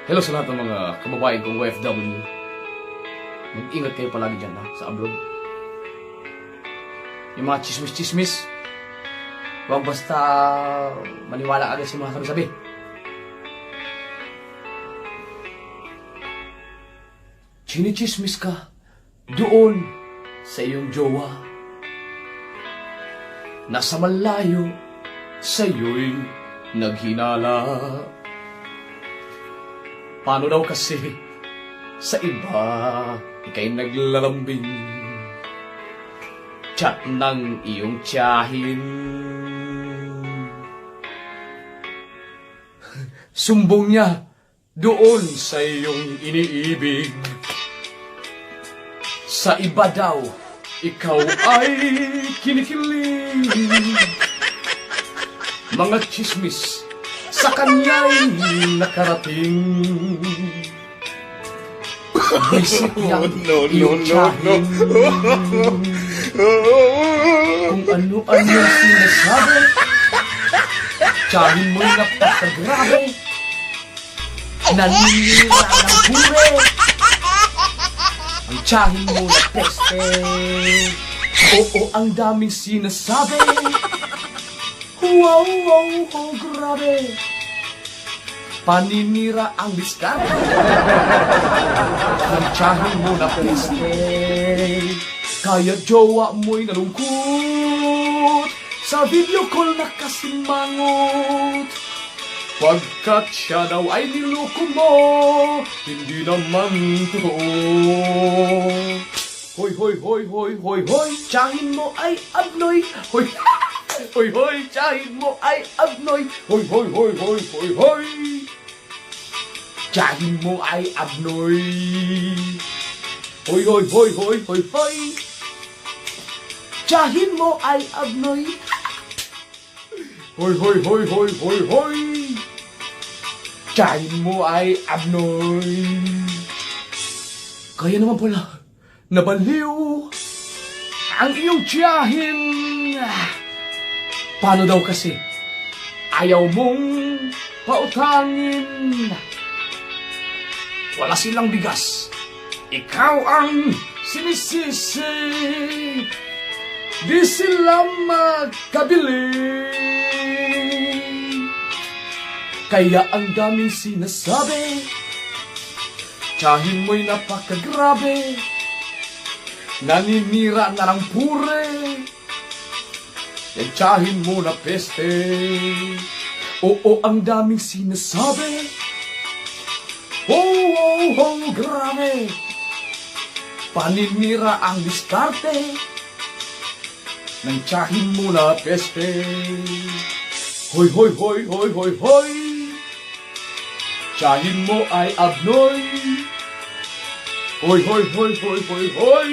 Hello sa lahat ng mga kababayan kong OFW. Mag-ingat kayo palagi dyan sa abroad. Yung mga chismis-chismis, huwag basta maniwala agad sa mga sabi-sabi. Chinichismis ka doon sa iyong jowa. Nasa malayo sa'yo'y naghinala. Paano daw kasi sa iba ika'y naglalambing? Chat ng iyong tiyahin. Sumbong niya doon sa iyong iniibig. Sa iba daw, ikaw ay kinikilig. Mga chismis sa kanya'y nakarating. Visit niyang iyong tiyahin. Kung ano-ano sinasabi, tiyahin mo'y napakagrabe. Naninira ng hure. Ang tiyahin mo na peste. Oo, ang daming sinasabi. Wow, wow, oh, grabe. Paninira ang diskarte. Ang tiyahin mo na peste. Kaya jowa mo'y nalungkot. Sa video call nakasimangot. Pagkat siya daw ay niloko mo, hindi naman totoo. Hoy, hoy, hoy, hoy, hoy, hoy, tiyahin mo ay abnoy. Hoy, hoy, hoy, tiyahin mo ay abnoy. Hoy, hoy, hoy, hoy, hoy, hoy, tiyahin mo ay abnoy. Hoy, hoy, hoy, hoy, hoy, hoy, tiyahin mo ay abnoy. Hoy, hoy, hoy, hoy, hoy, hoy, tiyahin mo ay abnoy. Kaya naman pala, nabaliw ang iyong tiyahin. Paano daw kasi ayaw mong pautangin? Wala silang bigas, ikaw ang sinisisi. Di sila magkabili. Kaya ang daming sinasabi, tiyahin mo'y napakagrabe. Naninira na ng pure. Yan tiyahin mo na peste. Oo, ang daming sinasabi. Oh, oh, oh, grabe. Paninira ang diskarte. Nang tiyahin mo na peste. Hoy, hoy, hoy, hoy, hoy, hoy, tiyahin mo ay abnoy. Hoy, hoy, hoy, hoy, hoy, hoy,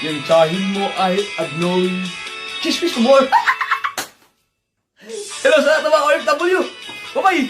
yung tiyahin mo ay abnoy. Chismis mo more. Hello sa lahat ng mga OFW. Bye-bye.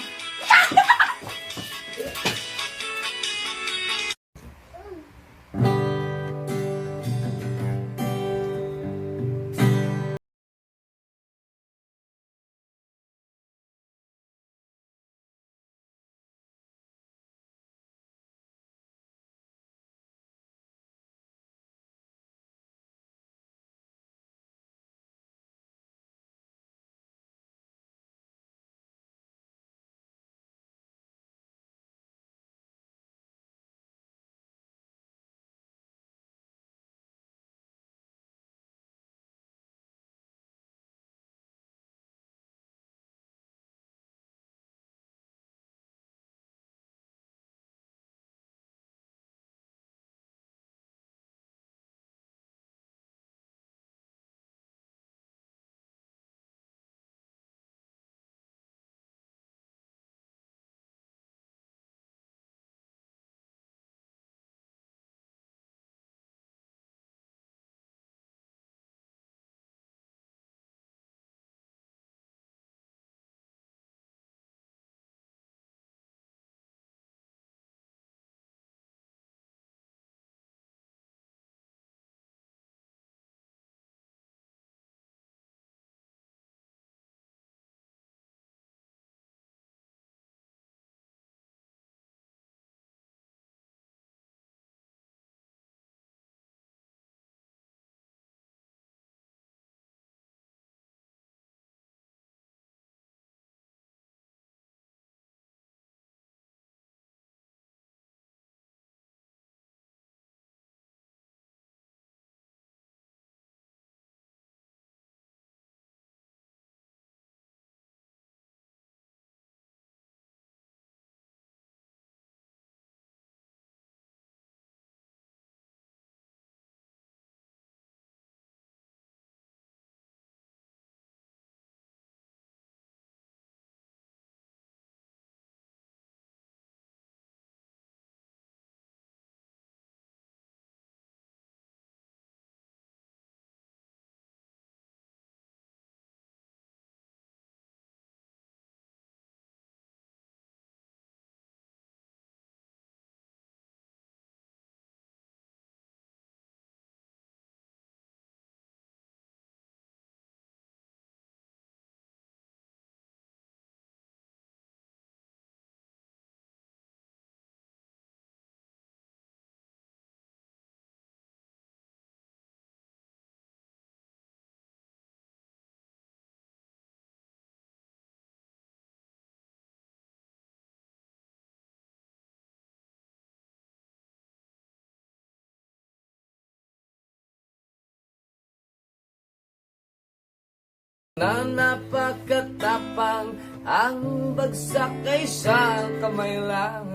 Na napakatapang, ang bagsak ay isang kamay lang.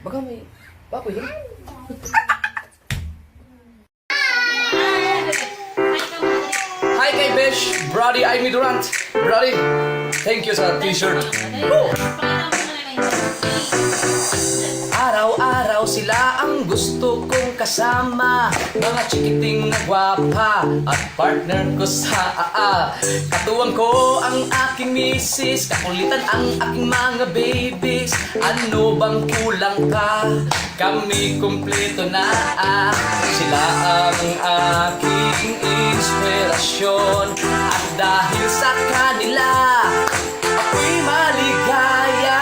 Baka may baboy yan. Hi kay Besh, Brody Amy Durant. Brody, thank you sa t-shirt. Araw-araw sila ang gusto kong kasama, mga chikiting na gwapa at partner ko sa katuwang ko ang aking misis, kakulitan ang aking mga babies. Ano bang kulang ka? Kami kumpleto na. Sila ang aking inspirasyon, at dahil sa kanila ako'y maligaya.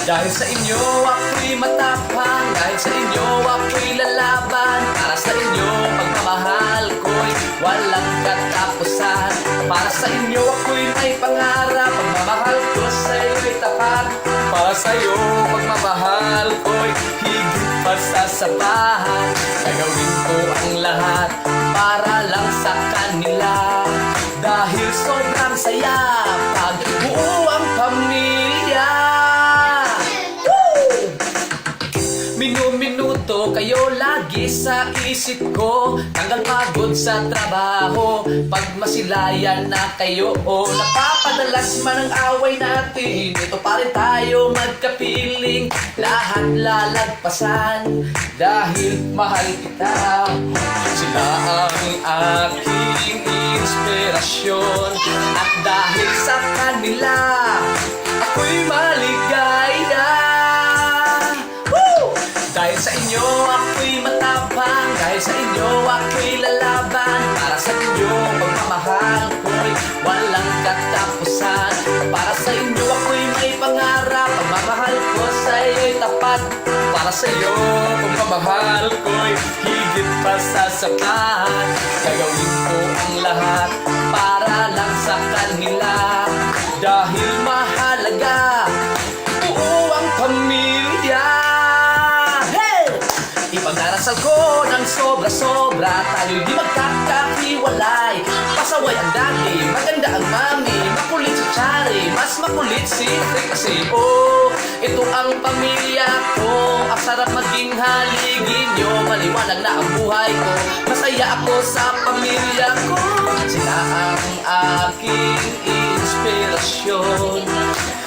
Dahil sa inyo ako'y matapang, dahil sa inyo ako'y lalaban. Para sa inyo pagmamahal ko'y walang katapusan. Para sa inyo ako'y may pangarap, pagmamahal ko sa'yo'y tapat. Para sa'yo pagmamahal ko'y higit pa sa sapat. Gagawin ko ang lahat para lang sa kanila. Dahil sobrang saya pag buo ang pamilya. Minuto kayo lagi sa isip ko, tanggal pagod sa trabaho. Pag masilayan na kayo, napapadalas man ang away natin, ito pa rin tayo magkapiling. Lahat lalagpasan dahil mahal kita. Sila ang aking inspirasyon, at dahil sa kanila ako'y maligaya. Dahil sa inyo ako'y matapang, dahil sa inyo ako'y lalaban. Para sa inyo pagmamahal ko'y walang katapusan. Para sa inyo ako'y may pangarap, pagmamahal ko sa'yo'y tapat. Para sa iyo pagmamahal ko'y higit pa sa sapat. Gagawin ko ang lahat para lang sa kanila. Dahil mahalaga buo ang pamilya. Ipag-arasal ko ng sobra-sobra, tayo'y di magkakahiwalay. Pasaway ang daddy, maganda ang mami, makulit si Chari, mas makulit si Rick. Kasi ito ang pamilya ko, ang sarap maging haligin nyo. Maliwanag na ang buhay ko, masaya ako sa pamilya ko. Sila ang aking inspirasyon,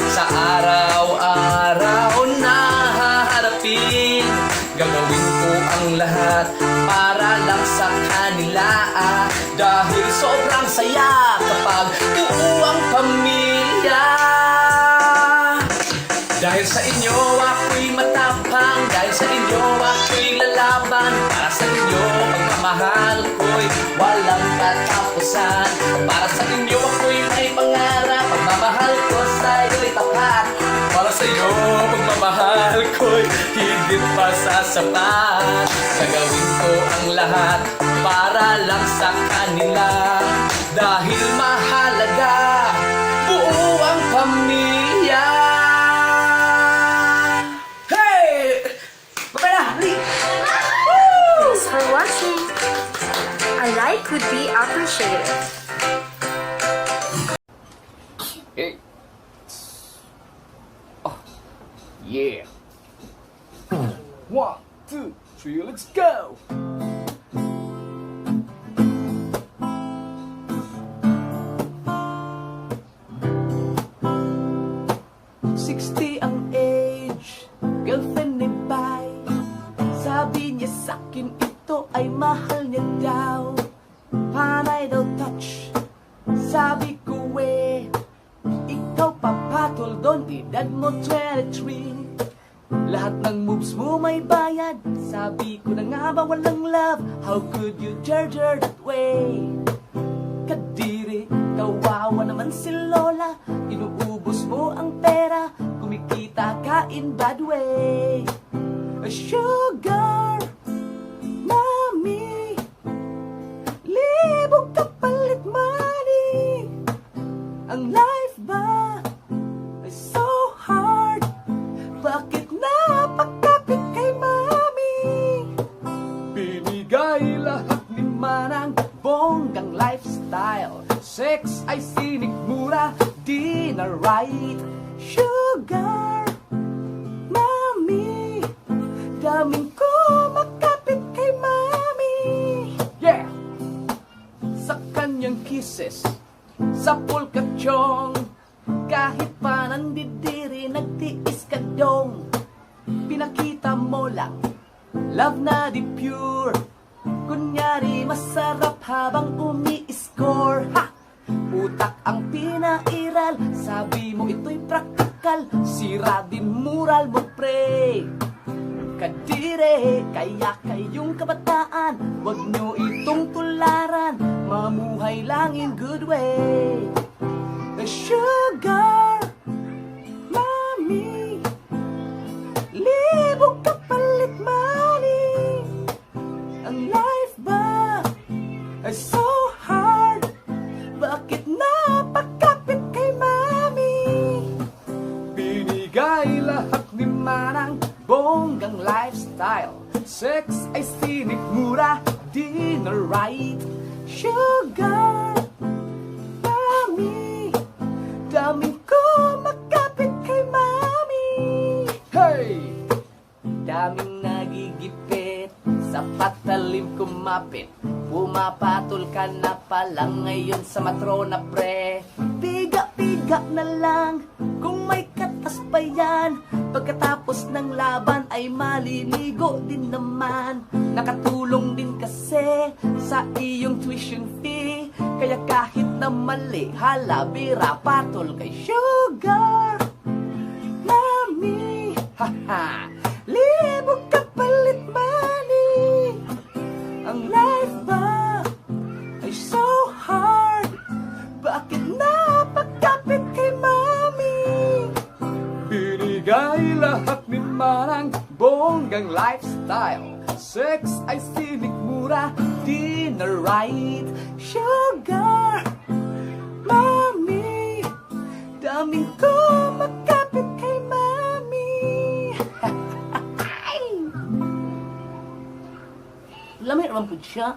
sa araw-araw na haharapin. Gagawin ko ang lahat para lang sa kanila. Dahil sobrang saya kapag buo ang pamilya. Dahil sa inyo ako'y matapang, dahil sa inyo ako'y lalaban. Para sa inyo pagmamahal ko'y walang katapusan. Para sa inyo ako'y may pangarap, pagmamahal ko sa'yo'y tapat. Para sa iyo pagmamahal ko'y higit pa sa sapat. Gagawin ko ang lahat para lang sa kanila. Dahil mahalaga buo ang pamilya. Hey! Babala! Thanks for watching. A like would be appreciated. Hey. Yeah. 1, 2, 3, let's go! Ang age, girlfriend ni Pai. Sabi niya sa'kin ito ay mahal niya daw. Panay daw touch. Sabi ko ikaw papatol doon, edad mo 23. Lahat ng moves mo may bayad. Sabi ko na nga ba walang love? How could you judge her that way? Kadiri, kawawa naman si Lola. Inuubos mo ang pera, kumikita ka in bad way. Sugar Mommy, libog kapalit money. Ang life ba ay so hard? Bakit napakapit kay Mami? nagtiis ka dong. Pinakita mo lang love na di pure. Kunyari masarap habang umi-score. Ha! Utak ang pinairal, sabi mo ito'y praktikal. Sira din mural mo pre. Kadire, kaya kayong kabataan, wag nyo itong tularan. Mamuhay lang in good way. The sugar mommy, libog kapalit money. Ang life ba ay so hard? Bakit napakapit kay mami? Binigay lahat ni Manang bonggang lifestyle. Sex ay sinik, mura, di na right. Sugar mami, daming ko makapit kay mami. Hey! Daming nagigipit, sa patalim kumapit. Pumapatol ka na palang ngayon sa matrona pre. Piga-piga na lang, kung may katas pa yan. Pagkatapos ng laban ay maliligo din naman. Nakatulong din kasi sa iyong tuition fee. Kaya kahit na mali, halabira patol kay sugar mami. Haha, libog kapalit money. Ang life ba ay so hard? Bakit napagkapit kay mami? Binigay lahat ni Manang bonggang lifestyle. Sex ay sinik, mura, di na right. Sugar mami, daming ko makapit kay mami. Lamay naman po siya.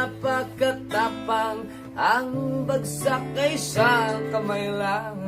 napakatapang, ang bagsak ay isang kamay lang.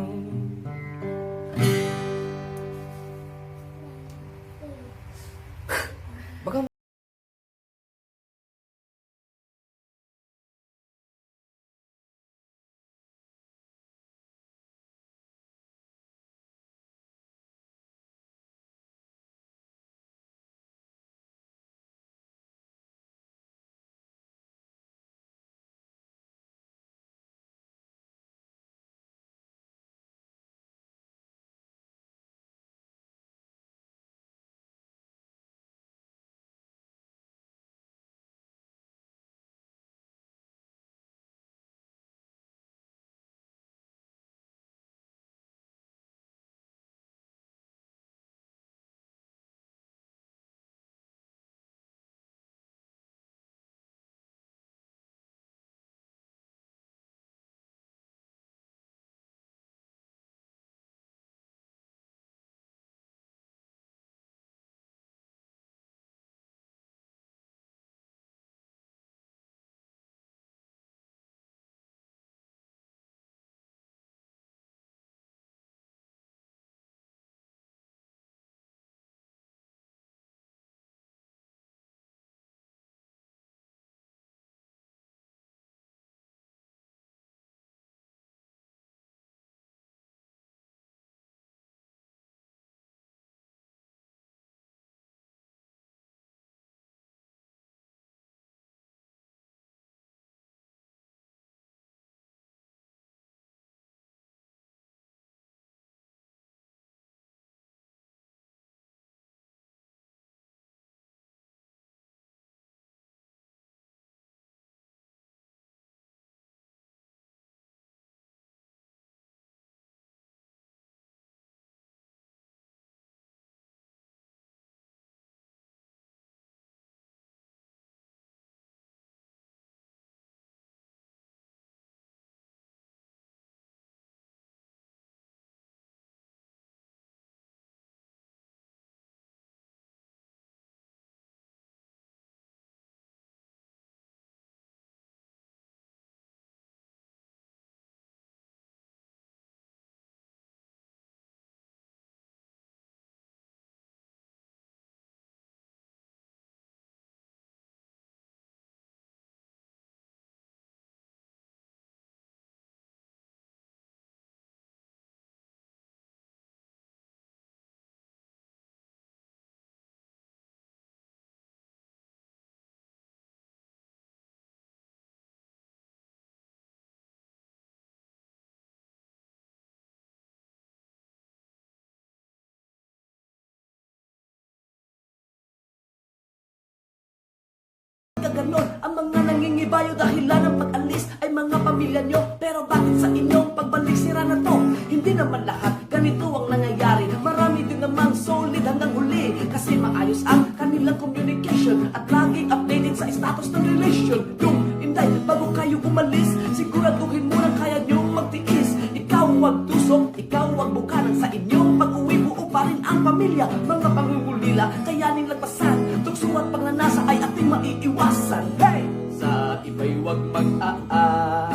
Baka ganon ang mga nangingibayo dahilan ng pag-alis ay mga pamilya nyo. Pero bakit sa inyong pagbalik sira na to? Hindi naman lahat ganito ang nangyayari. Marami din namang solid hanggang huli, kasi maayos ang kanilang communication at laging updated sa status ng relation. Yung inday, bago kayo umalis, siguraduhin mo na kaya nyong magtiis. Ikaw wag tusok, ikaw wag bukanan. Sa inyong pag-uwi buo pa rin ang pamilya. Mga pangungulila, kayanin lagpasan. Tukso at pagnanasa ay ating maiiwasan. Hey! sa iba'y wag mag-aa,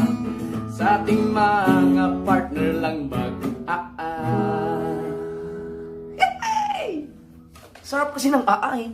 sa ating mga partner lang mag-aa. Hey! Sarap kasi ng aay.